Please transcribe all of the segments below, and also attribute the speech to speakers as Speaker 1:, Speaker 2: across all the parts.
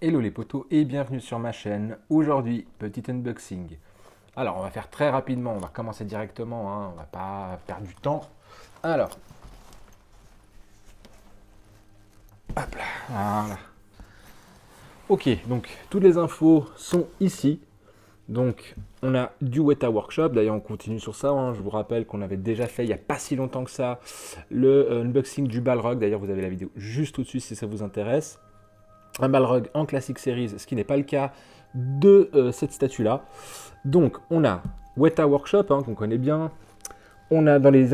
Speaker 1: Hello les potos et bienvenue sur ma chaîne. Aujourd'hui, petit unboxing. Alors, on va faire très rapidement, on va commencer directement, on va pas perdre du temps. Alors, hop là, voilà. Ok, donc toutes les infos sont ici. Donc, on a du Weta Workshop, d'ailleurs on continue sur ça. Je vous rappelle qu'on avait déjà fait il n'y a pas si longtemps que ça le unboxing du Balrog. D'ailleurs, vous avez la vidéo juste au-dessus si ça vous intéresse. Un Balrog en Classic Series, ce qui n'est pas le cas de cette statue-là. Donc, on a Weta Workshop, qu'on connaît bien. On a dans les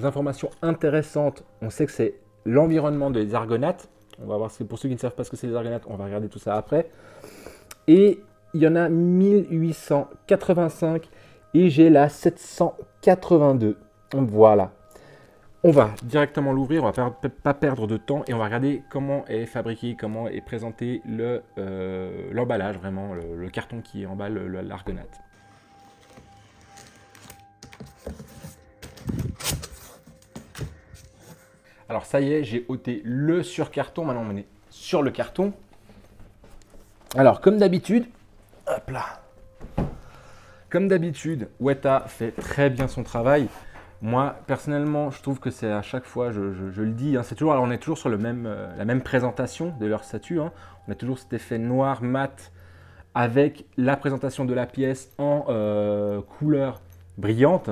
Speaker 1: informations intéressantes, on sait que c'est l'environnement des Argonautes. On va voir, pour ceux qui ne savent pas ce que c'est les Argonautes, on va regarder tout ça après. Et il y en a 1885 et j'ai la 782. Voilà. On va directement l'ouvrir, on va pas perdre de temps et on va regarder comment est fabriqué, comment est présenté l'emballage, vraiment, le carton qui emballe l'Argonaute. Alors ça y est, j'ai ôté le sur-carton, maintenant on est sur le carton. Alors comme d'habitude, hop là, comme d'habitude, Weta fait très bien son travail. Moi, personnellement, je trouve que c'est à chaque fois, je le dis, c'est toujours, alors on est toujours sur la même présentation de leur statue. On a toujours cet effet noir mat avec la présentation de la pièce en couleur brillante.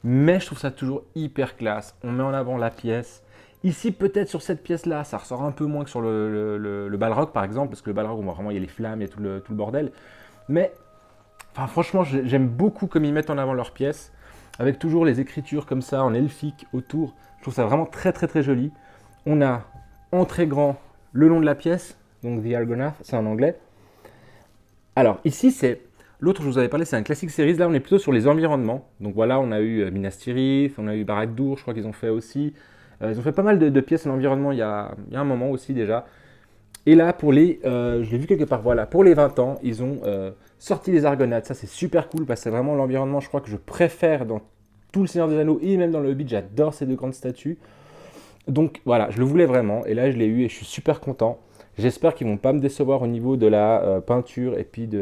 Speaker 1: Mais je trouve ça toujours hyper classe. On met en avant la pièce. Ici, peut-être sur cette pièce-là, ça ressort un peu moins que sur le Balrog, par exemple, parce que le Balrog, on voit vraiment, il y a les flammes, il y a tout le bordel. Mais, enfin, franchement, j'aime beaucoup comme ils mettent en avant leur pièce, avec toujours les écritures comme ça, en elfique, autour. Je trouve ça vraiment très, très, très joli. On a en très grand le nom de la pièce, donc The Argonath, c'est en anglais. Alors, ici, c'est... L'autre, je vous avais parlé, c'est un Classic Series. Là, on est plutôt sur les environnements. Donc voilà, on a eu Minas Tirith, on a eu Barad-dûr, je crois qu'ils ont fait aussi. Ils ont fait pas mal de pièces en environnement il y a un moment aussi déjà. Et là, je l'ai vu quelque part, voilà, pour les 20 ans, ils ont sorti les Argonautes. Ça, c'est super cool parce que c'est vraiment l'environnement, je crois, que je préfère dans tout le Seigneur des Anneaux et même dans le Hobbit. J'adore ces deux grandes statues. Donc voilà, je le voulais vraiment. Et là, je l'ai eu et je suis super content. J'espère qu'ils ne vont pas me décevoir au niveau de la peinture et puis du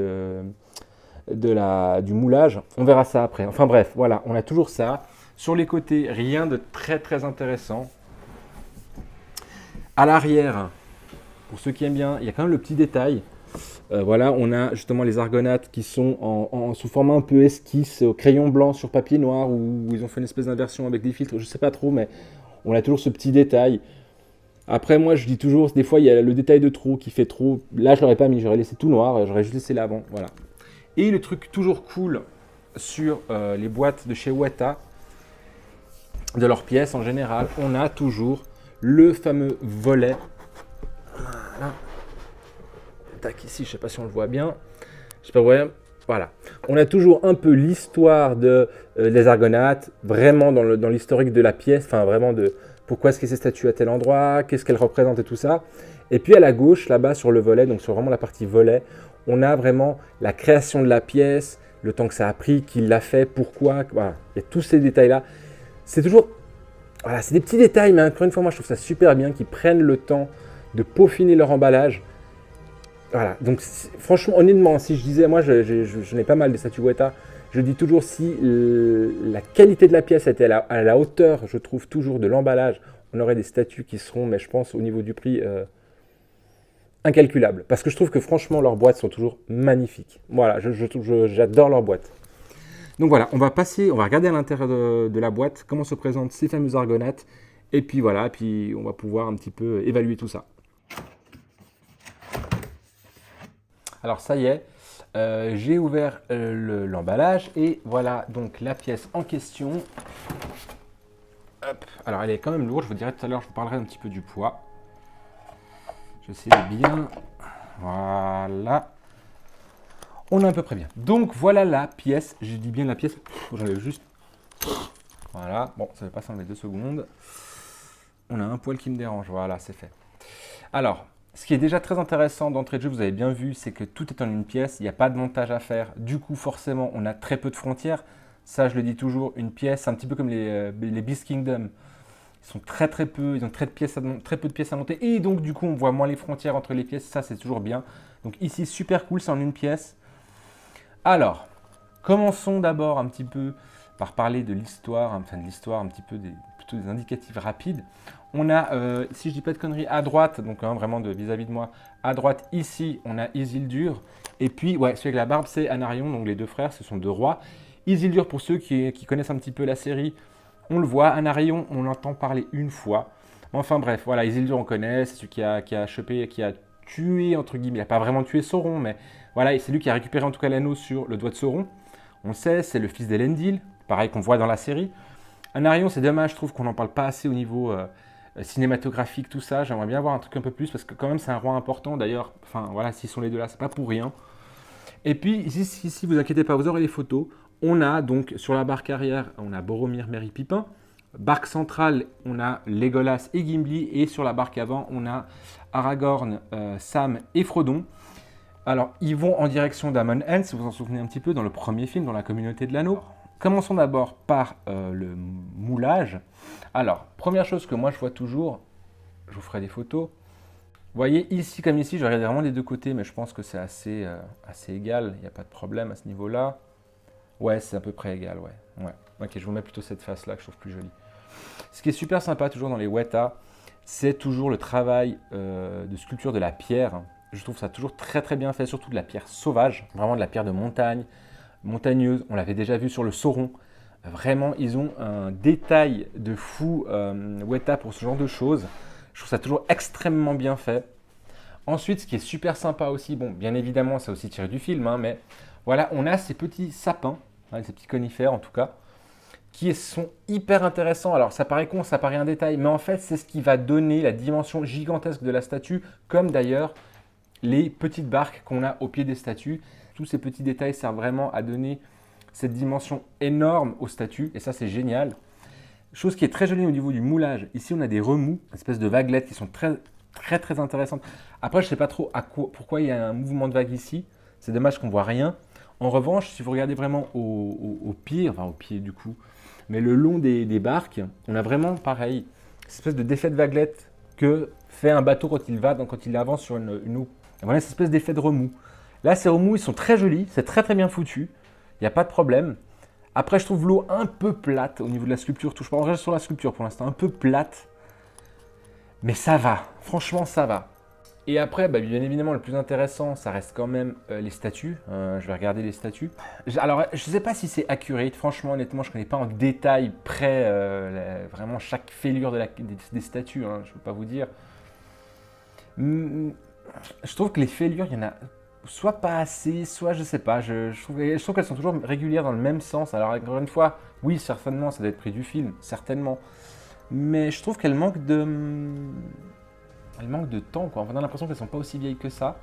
Speaker 1: moulage. On verra ça après. Enfin bref, voilà, on a toujours ça. Sur les côtés, rien de très très intéressant. À l'arrière, pour ceux qui aiment bien, il y a quand même le petit détail. Voilà, on a justement les Argonautes qui sont sous format un peu esquisse, au crayon blanc sur papier noir, où ils ont fait une espèce d'inversion avec des filtres, je ne sais pas trop, mais on a toujours ce petit détail. Après, moi, je dis toujours, des fois, il y a le détail de trop qui fait trop. Là, je l'aurais pas mis, j'aurais laissé tout noir, j'aurais juste laissé l'avant, voilà. Et le truc toujours cool sur les boîtes de chez Weta, de leurs pièces en général, on a toujours le fameux volet. Voilà. Tac, ici, je ne sais pas si on le voit bien. Je sais pas, ouais. Voilà. On a toujours un peu l'histoire des Argonautes, vraiment dans l'historique de la pièce, enfin vraiment de pourquoi est-ce que ces statues à tel endroit, qu'est-ce qu'elles représentent et tout ça. Et puis à la gauche, là-bas sur le volet, donc sur vraiment la partie volet, on a vraiment la création de la pièce, le temps que ça a pris, qui l'a fait, pourquoi, voilà. Il y a tous ces détails-là. C'est toujours, voilà, c'est des petits détails, mais encore une fois, moi je trouve ça super bien qu'ils prennent le temps de peaufiner leur emballage. Voilà, donc franchement, honnêtement, si je disais, moi je n'ai pas mal de statues Weta, je dis toujours si la qualité de la pièce était à la hauteur, je trouve toujours, de l'emballage, on aurait des statues qui seront, mais je pense au niveau du prix, incalculables. Parce que je trouve que franchement, leurs boîtes sont toujours magnifiques. Voilà, j'adore leurs boîtes. Donc voilà, on va regarder à l'intérieur de la boîte comment se présentent ces fameux Argonautes. Et puis voilà, puis on va pouvoir un petit peu évaluer tout ça. Alors ça y est, j'ai ouvert l'emballage et voilà donc la pièce en question. Hop. Alors elle est quand même lourde, je vous dirai tout à l'heure, je vous parlerai un petit peu du poids. J'essaie de bien, voilà. On est à peu près bien. Donc voilà la pièce, je dis bien la pièce, j'enlève juste, voilà, bon ça ne va pas s'enlever 2 secondes. On a un poil qui me dérange, voilà c'est fait. Alors, ce qui est déjà très intéressant d'entrée de jeu, vous avez bien vu, c'est que tout est en une pièce, il n'y a pas de montage à faire. Du coup, forcément, on a très peu de frontières. Ça, je le dis toujours, une pièce, un petit peu comme les Beast Kingdom. Ils sont très peu, ils ont très peu de pièces à monter. Et donc, du coup, on voit moins les frontières entre les pièces. Ça, c'est toujours bien. Donc ici, super cool, c'est en une pièce. Alors, commençons d'abord un petit peu par parler de l'histoire, enfin de l'histoire, un petit peu plutôt des indicatifs rapides. On a, si je dis pas de conneries, à droite, donc vraiment vis-à-vis de moi, à droite, ici, on a Isildur. Et puis, ouais, celui avec la barbe, c'est Anarion, donc les deux frères, ce sont deux rois. Isildur, pour ceux qui connaissent un petit peu la série, on le voit. Anarion, on l'entend parler une fois. Enfin bref, voilà, Isildur, on connaît, c'est celui qui a chopé, qui a tué, entre guillemets, il n'a pas vraiment tué Sauron, mais voilà, c'est lui qui a récupéré en tout cas l'anneau sur le doigt de Sauron. On le sait, c'est le fils d'Elendil, pareil qu'on voit dans la série. Anarion, c'est dommage, je trouve qu'on n'en parle pas assez au niveau cinématographique, tout ça. J'aimerais bien voir un truc un peu plus, parce que quand même c'est un roi important, d'ailleurs, enfin voilà, s'ils sont les deux là, c'est pas pour rien. Et puis ici, vous inquiétez pas, vous aurez les photos. On a donc sur la barque arrière, on a Boromir, Merry, Pippin. Barque centrale, on a Legolas et Gimli. Et sur la barque avant, on a Aragorn, Sam et Frodon. Alors, ils vont en direction d'Amon Hen, si vous vous en souvenez un petit peu, dans le premier film, dans la communauté de l'anneau. Commençons d'abord par le moulage. Alors, première chose que moi je vois toujours, je vous ferai des photos. Vous voyez, ici comme ici, je regarde vraiment des deux côtés, mais je pense que c'est assez égal, il n'y a pas de problème à ce niveau-là. Ouais, c'est à peu près égal, ouais. Ok, je vous mets plutôt cette face-là que je trouve plus jolie. Ce qui est super sympa toujours dans les Weta, c'est toujours le travail de sculpture de la pierre. Je trouve ça toujours très bien fait, surtout de la pierre sauvage, vraiment de la pierre de montagne, montagneuse. On l'avait déjà vu sur le Sauron. Vraiment, ils ont un détail de fou Weta pour ce genre de choses. Je trouve ça toujours extrêmement bien fait. Ensuite, ce qui est super sympa aussi, bon, bien évidemment, c'est aussi tiré du film, hein, mais voilà, on a ces petits sapins, hein, ces petits conifères en tout cas, qui sont hyper intéressants. Alors, ça paraît con, ça paraît un détail, mais en fait, c'est ce qui va donner la dimension gigantesque de la statue, comme d'ailleurs les petites barques qu'on a au pied des statues. Tous ces petits détails servent vraiment à donner cette dimension énorme aux statues, et ça, c'est génial. Chose qui est très jolie au niveau du moulage. Ici, on a des remous, une espèce de vaguelettes qui sont très intéressantes. Après, je ne sais pas trop pourquoi il y a un mouvement de vague ici. C'est dommage qu'on ne voit rien. En revanche, si vous regardez vraiment au pied, enfin au pied du coup, mais le long des barques, on a vraiment pareil, cette espèce de d'effet de vaguelette que fait un bateau quand il avance sur une eau. Et voilà, cette espèce d'effet de remous. Là, ces remous, ils sont très jolis, c'est très bien foutu. Il n'y a pas de problème. Après, je trouve l'eau un peu plate au niveau de la sculpture. Touche pas, on reste sur la sculpture pour l'instant, un peu plate. Mais ça va, franchement, ça va. Et après, bien évidemment, le plus intéressant, ça reste quand même les statues. Je vais regarder les statues. Alors, je ne sais pas si c'est accurate. Franchement, honnêtement, je ne connais pas en détail près vraiment chaque fêlure des statues. Hein, je ne peux pas vous dire. Je trouve que les fêlures, il y en a soit pas assez, soit je sais pas. Je trouve qu'elles sont toujours régulières dans le même sens. Alors encore une fois, oui, certainement, ça doit être pris du film, certainement. Mais je trouve qu'elles manquent de temps, quoi. On a l'impression qu'elles sont pas aussi vieilles que ça.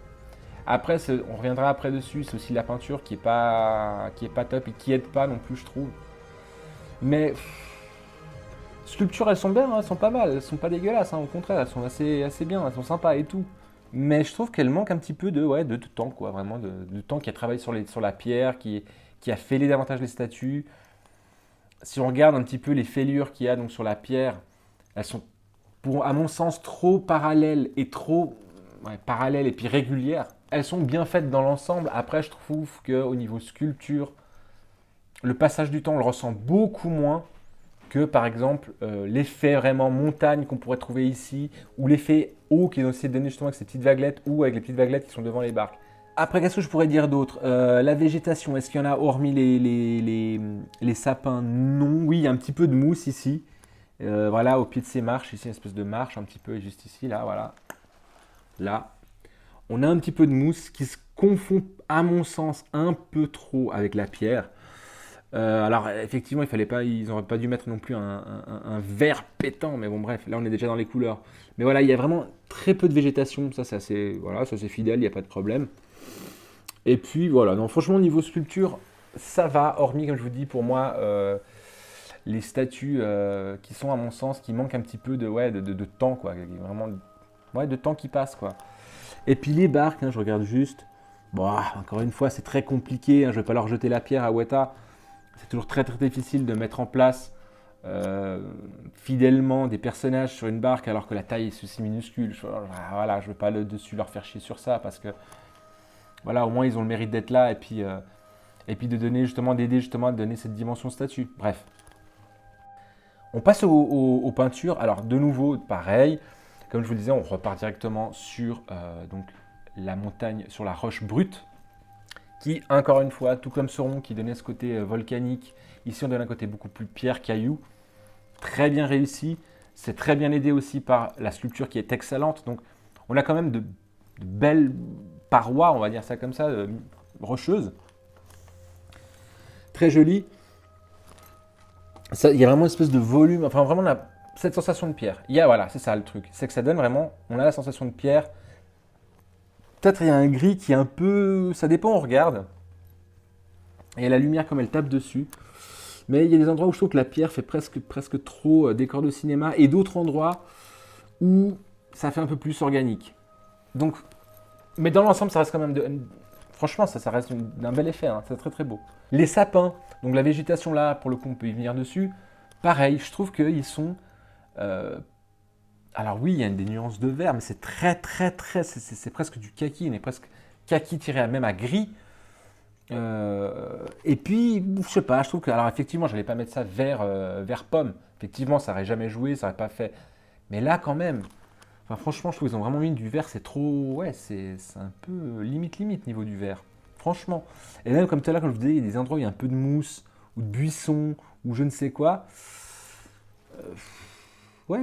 Speaker 1: Après, on reviendra après dessus. C'est aussi la peinture qui est pas top et qui aide pas non plus, je trouve. Mais sculptures, elles sont bien, hein, elles sont pas mal, elles sont pas dégueulasses. Hein, au contraire, elles sont assez bien, elles sont sympas et tout. Mais je trouve qu'elle manque un petit peu de temps, quoi, vraiment, de temps qui a travaillé sur la pierre, qui a fêlé davantage les statues. Si on regarde un petit peu les fêlures qu'il y a donc sur la pierre, elles sont, à mon sens, trop parallèles et puis régulières. Elles sont bien faites dans l'ensemble. Après, je trouve qu'au niveau sculpture, le passage du temps, on le ressent beaucoup moins que par exemple l'effet vraiment montagne qu'on pourrait trouver ici, ou l'effet eau qui est aussi donné justement avec ces petites vaguelettes, ou avec les petites vaguelettes qui sont devant les barques. Après, qu'est-ce que je pourrais dire d'autre? La végétation, est-ce qu'il y en a hormis les sapins? Non, oui, il y a un petit peu de mousse ici. Voilà, au pied de ces marches, ici une espèce de marche un petit peu juste ici, là, voilà. Là, on a un petit peu de mousse qui se confond, à mon sens, un peu trop avec la pierre. Alors effectivement, ils n'auraient pas dû mettre non plus un vert pétant, mais bon bref, là on est déjà dans les couleurs. Mais voilà, il y a vraiment très peu de végétation, ça c'est assez fidèle, il n'y a pas de problème. Et puis voilà, non, franchement niveau sculpture, ça va, hormis comme je vous dis pour moi, les statues qui sont à mon sens, qui manquent un petit peu de temps, quoi, vraiment de temps qui passe, quoi. Et puis les barques, hein, je regarde juste, bon, encore une fois c'est très compliqué, hein, je ne vais pas leur jeter la pierre à Weta. C'est toujours très difficile de mettre en place fidèlement des personnages sur une barque alors que la taille est aussi minuscule. Voilà, je ne veux pas le dessus leur faire chier sur ça parce que voilà, au moins ils ont le mérite d'être là et puis de donner justement, d'aider justement à donner cette dimension statue. Bref. On passe aux peintures. Alors de nouveau, pareil, comme je vous le disais, on repart directement sur donc, la montagne, sur la roche brute, qui, encore une fois, tout comme Sauron qui donnait ce côté volcanique, ici on donne un côté beaucoup plus pierre, caillou, très bien réussi. C'est très bien aidé aussi par la sculpture qui est excellente. Donc on a quand même de belles parois, on va dire ça comme ça, rocheuses. Très jolies. Il y a vraiment une espèce de volume, enfin vraiment cette sensation de pierre. Voilà, c'est ça le truc. C'est que ça donne vraiment, on a la sensation de pierre. Peut-être il y a un gris qui est un peu, ça dépend, on regarde. Et la lumière comme elle tape dessus. Mais il y a des endroits où je trouve que la pierre fait presque trop décor de cinéma et d'autres endroits où ça fait un peu plus organique. Donc, mais dans l'ensemble, ça reste quand même franchement, ça reste d'un bel effet, hein. C'est très très beau. Les sapins, donc la végétation là, pour le coup, on peut y venir dessus. Pareil, je trouve qu'ils sont... alors oui, il y a des nuances de vert, mais c'est très, c'est presque du kaki, on est presque kaki tiré même à gris. Et puis, je sais pas, je trouve que... Alors effectivement, je n'allais pas mettre ça vert pomme. Effectivement, ça n'aurait jamais joué, ça n'aurait pas fait... Mais là, quand même... Enfin, franchement, je trouve qu'ils ont vraiment mis du vert, c'est trop... Ouais, c'est un peu limite niveau du vert. Franchement. Et même comme tout à l'heure, comme je vous disais, il y a des endroits où il y a un peu de mousse, ou de buisson, ou je ne sais quoi. Ouais,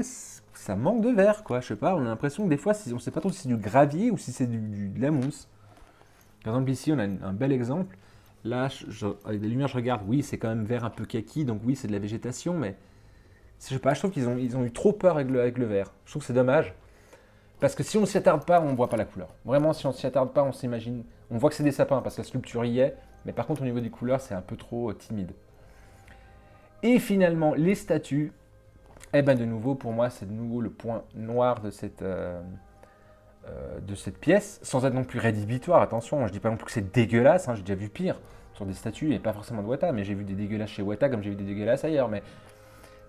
Speaker 1: ça manque de vert, quoi. Je sais pas, on a l'impression que des fois, on ne sait pas trop si c'est du gravier ou si c'est de la mousse. Par exemple, ici, on a un bel exemple. Là, avec des lumières, je regarde. Oui, c'est quand même vert un peu kaki, donc oui, c'est de la végétation, mais je sais pas, je trouve qu'ils ont eu trop peur avec le vert. Je trouve que c'est dommage. Parce que si on ne s'y attarde pas, on ne voit pas la couleur. Vraiment, si on ne s'y attarde pas, on s'imagine. On voit que c'est des sapins parce que la sculpture y est, mais par contre, au niveau des couleurs, c'est un peu trop timide. Et finalement, les statues. Eh bien, de nouveau, pour moi, c'est de nouveau le point noir de cette pièce, sans être non plus rédhibitoire. Attention, je ne dis pas non plus que c'est dégueulasse, hein, j'ai déjà vu pire sur des statues, et pas forcément de Weta, mais j'ai vu des dégueulasses chez Weta comme j'ai vu des dégueulasses ailleurs. Mais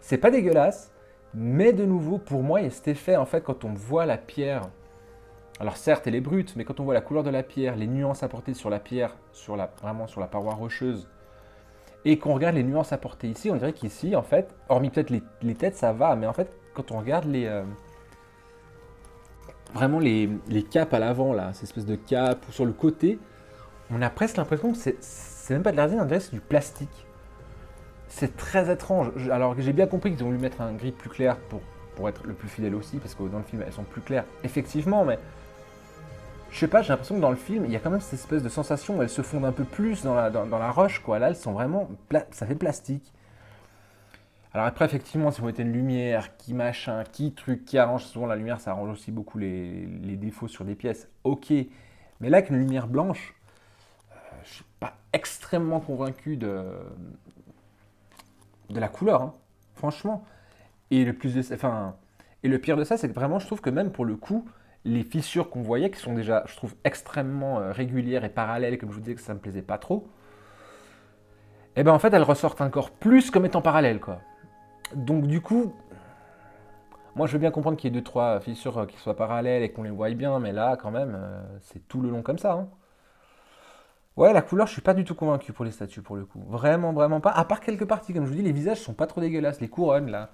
Speaker 1: c'est pas dégueulasse, mais de nouveau, pour moi, il y a cet effet, en fait, quand on voit la pierre. Alors certes, elle est brute, mais quand on voit la couleur de la pierre, les nuances apportées sur la pierre, vraiment sur la paroi rocheuse, et qu'on regarde les nuances apportées ici, on dirait qu'ici, en fait, hormis peut-être les têtes, ça va, mais en fait, quand on regarde vraiment les capes à l'avant, là, ces espèces de capes, ou sur le côté, on a presque l'impression que c'est même pas de la résine, on dirait que c'est du plastique. C'est très étrange. Alors que j'ai bien compris qu'ils ont voulu mettre un gris plus clair pour être le plus fidèle aussi, parce que dans le film, elles sont plus claires, effectivement, mais je sais pas, j'ai l'impression que dans le film, il y a quand même cette espèce de sensation où elles se fondent un peu plus dans la roche, quoi. Là, elles sont vraiment... ça fait plastique. Alors après, effectivement, si vous mettez une lumière, qui machin, qui truc, qui arrange, souvent la lumière, ça arrange aussi beaucoup les défauts sur des pièces. Ok, mais là, avec une lumière blanche, je suis pas extrêmement convaincu de la couleur, hein, franchement. Et le pire de ça, c'est que vraiment, je trouve que même pour le coup, les fissures qu'on voyait, qui sont déjà, je trouve, extrêmement régulières et parallèles, comme je vous disais que ça me plaisait pas trop, et ben en fait, elles ressortent encore plus comme étant parallèles, quoi. Donc du coup, moi je veux bien comprendre qu'il y ait 2-3 fissures qui soient parallèles et qu'on les voie bien, mais là, quand même, c'est tout le long comme ça, hein. Ouais, la couleur, je suis pas du tout convaincu pour les statues, pour le coup. Vraiment, vraiment pas. À part quelques parties, comme je vous dis, les visages sont pas trop dégueulasses. Les couronnes, là,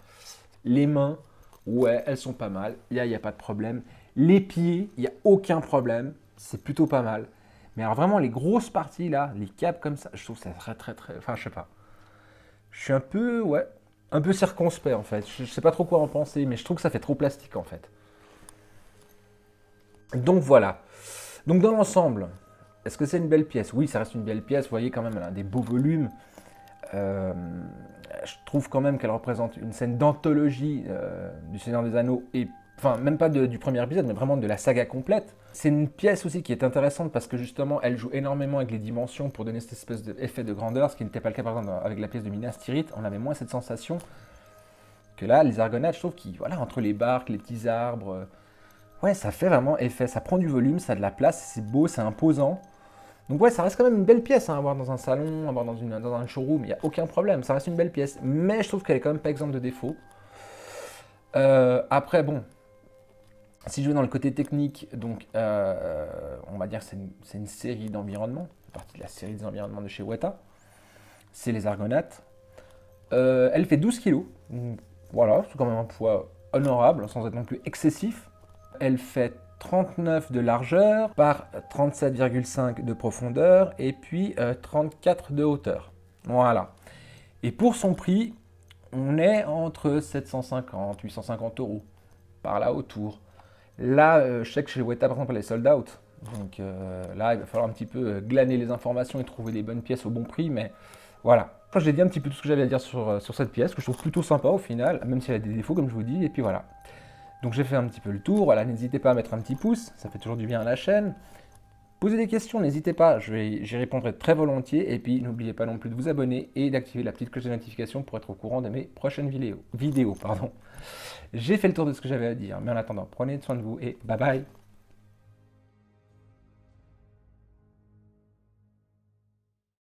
Speaker 1: les mains, ouais, elles sont pas mal. Il y a pas de problème. Les pieds, il n'y a aucun problème. C'est plutôt pas mal. Mais alors vraiment, les grosses parties, là, les capes comme ça, je trouve ça très... Enfin, je sais pas. Je suis un peu, ouais, un peu circonspect, en fait. Je sais pas trop quoi en penser, mais je trouve que ça fait trop plastique, en fait. Donc voilà. Donc dans l'ensemble, est-ce que c'est une belle pièce? Oui, ça reste une belle pièce. Vous voyez quand même, elle a des beaux volumes. Je trouve quand même qu'elle représente une scène d'anthologie du Seigneur des Anneaux, et enfin même pas du premier épisode, mais vraiment de la saga complète. C'est une pièce aussi qui est intéressante parce que justement elle joue énormément avec les dimensions pour donner cette espèce d'effet de grandeur, ce qui n'était pas le cas par exemple avec la pièce de Minas Tirith. On avait moins cette sensation que là, les Argonautes, je trouve qu'ils, voilà, entre les barques, les petits arbres, ouais, ça fait vraiment effet, ça prend du volume, ça a de la place, c'est beau, c'est imposant. Donc ouais, ça reste quand même une belle pièce à avoir dans un salon, à avoir dans un showroom, il n'y a aucun problème, ça reste une belle pièce. Mais je trouve qu'elle est quand même pas exempte de défauts. Après, bon, si je vais dans le côté technique, donc on va dire que c'est une série d'environnements, c'est partie de la série des environnements de chez Weta. C'est les Argonautes. Elle fait 12 kg. Voilà, c'est quand même un poids honorable, sans être non plus excessif. Elle fait 39 de largeur par 37,5 de profondeur et puis 34 de hauteur. Voilà. Et pour son prix, on est entre 750, 850 euros, par là autour. Là, je sais que chez Weta, par exemple, elle est sold out. Donc là, il va falloir un petit peu glaner les informations et trouver les bonnes pièces au bon prix. Mais voilà. Enfin, j'ai dit un petit peu tout ce que j'avais à dire sur cette pièce, que je trouve plutôt sympa au final, même si elle a des défauts, comme je vous dis. Et puis voilà. Donc j'ai fait un petit peu le tour. Voilà, n'hésitez pas à mettre un petit pouce, ça fait toujours du bien à la chaîne. Posez des questions, n'hésitez pas, j'y répondrai très volontiers. Et puis n'oubliez pas non plus de vous abonner et d'activer la petite cloche de notification pour être au courant de mes prochaines vidéos. J'ai fait le tour de ce que j'avais à dire, mais en attendant, prenez soin de vous et bye bye.